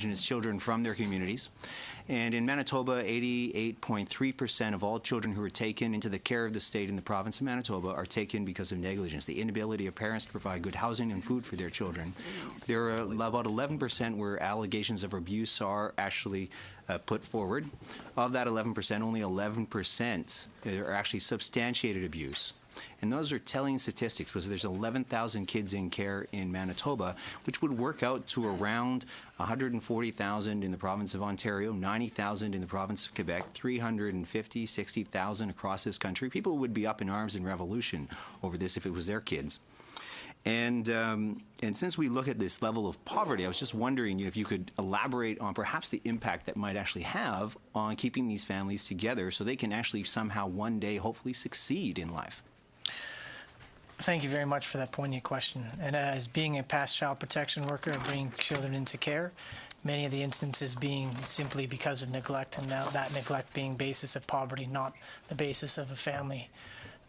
Indigenous children from their communities. And in Manitoba, 88.3% of all children who are taken into the care of the state in the province of Manitoba are taken because of negligence, the inability of parents to provide good housing and food for their children. There are about 11% where allegations of abuse are actually put forward. Of that 11%, only 11% are actually substantiated abuse. And those are telling statistics because there's 11,000 kids in care in Manitoba, which would work out to around 140,000 in the province of Ontario, 90,000 in the province of Quebec, 350, 60,000 across this country. People would be up in arms in revolution over this if it was their kids. And since we look at this level of poverty, I was just wondering if you could elaborate on perhaps the impact that might actually have on keeping these families together so they can actually somehow one day hopefully succeed in life. Thank you very much for that poignant question. And as being a past child protection worker and bringing children into care, many of the instances being simply because of neglect, and now that neglect being basis of poverty, not the basis of a family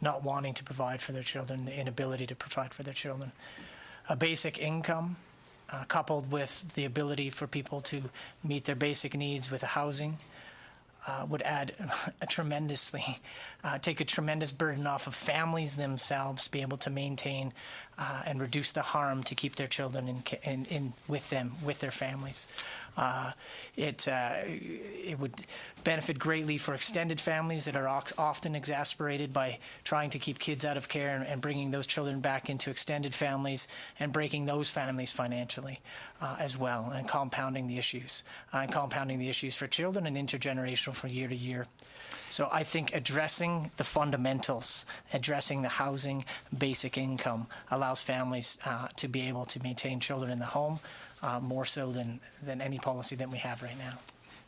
not wanting to provide for their children, the inability to provide for their children. A basic income coupled with the ability for people to meet their basic needs with housing would add take a tremendous burden off of families themselves to be able to maintain and reduce the harm to keep their children with them, with their families. It would benefit greatly for extended families that are often exasperated by trying to keep kids out of care and bringing those children back into extended families and breaking those families financially as well, and compounding the issues for children and intergenerational from year to year. So I think addressing the fundamentals, addressing the housing, basic income, allows families to be able to maintain children in the home more so than any policy that we have right now.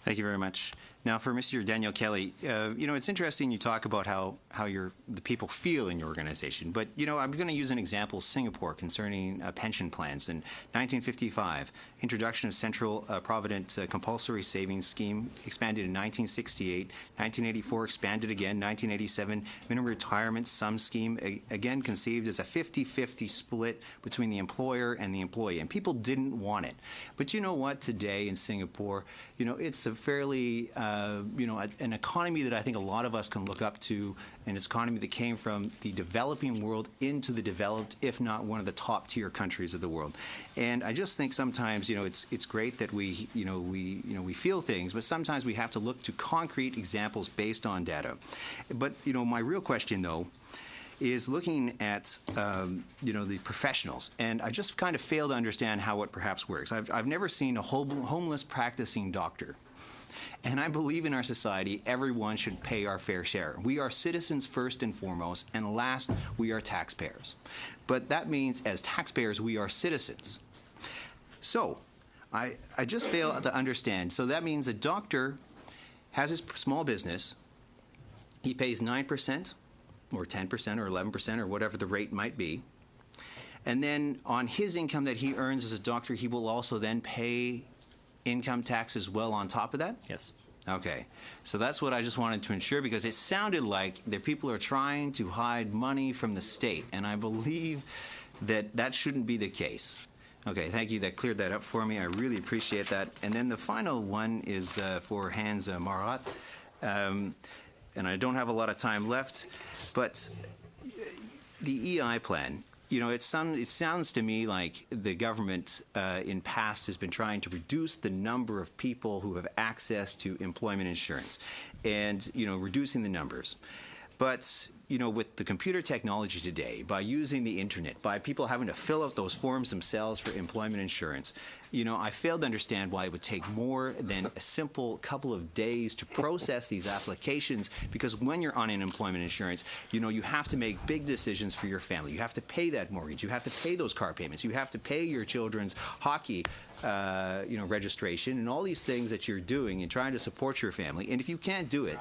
Thank you very much. Now, for Mr. Daniel Kelly, it's interesting you talk about how the people feel in your organization. But, I'm going to use an example, Singapore, concerning pension plans. In 1955, introduction of Central Provident Compulsory Savings Scheme expanded in 1968. 1984 expanded again. 1987, Minimum Retirement Sum Scheme, again conceived as a 50-50 split between the employer and the employee. And people didn't want it. But you know what? Today in Singapore, it's a fairly an economy that I think a lot of us can look up to, and it's an economy that came from the developing world into the developed, if not one of the top tier countries of the world. And I just think sometimes, it's great that we feel things, but sometimes we have to look to concrete examples based on data. But, my real question, though, is looking at the professionals, and I just kind of fail to understand how it perhaps works. I've never seen a homeless practicing doctor. And I believe in our society, everyone should pay our fair share. We are citizens first and foremost, and last, we are taxpayers. But that means as taxpayers, we are citizens. So I just fail to understand. So that means a doctor has his small business. He pays 9% or 10% or 11% or whatever the rate might be. And then on his income that he earns as a doctor, he will also then pay income tax as well on top of that? Yes. Okay. So that's what I just wanted to ensure, because it sounded like the people are trying to hide money from the state, and I believe that shouldn't be the case. Okay, thank you. That cleared that up for me. I really appreciate that. And then the final one is for Hans Marat. And I don't have a lot of time left, but the EI plan, it sounds to me like the government in past has been trying to reduce the number of people who have access to employment insurance and, reducing the numbers. But, with the computer technology today, by using the internet, by people having to fill out those forms themselves for employment insurance, I failed to understand why it would take more than a simple couple of days to process these applications, because when you're on unemployment insurance, you have to make big decisions for your family. You have to pay that mortgage. You have to pay those car payments. You have to pay your children's hockey registration and all these things that you're doing and trying to support your family. And if you can't do it,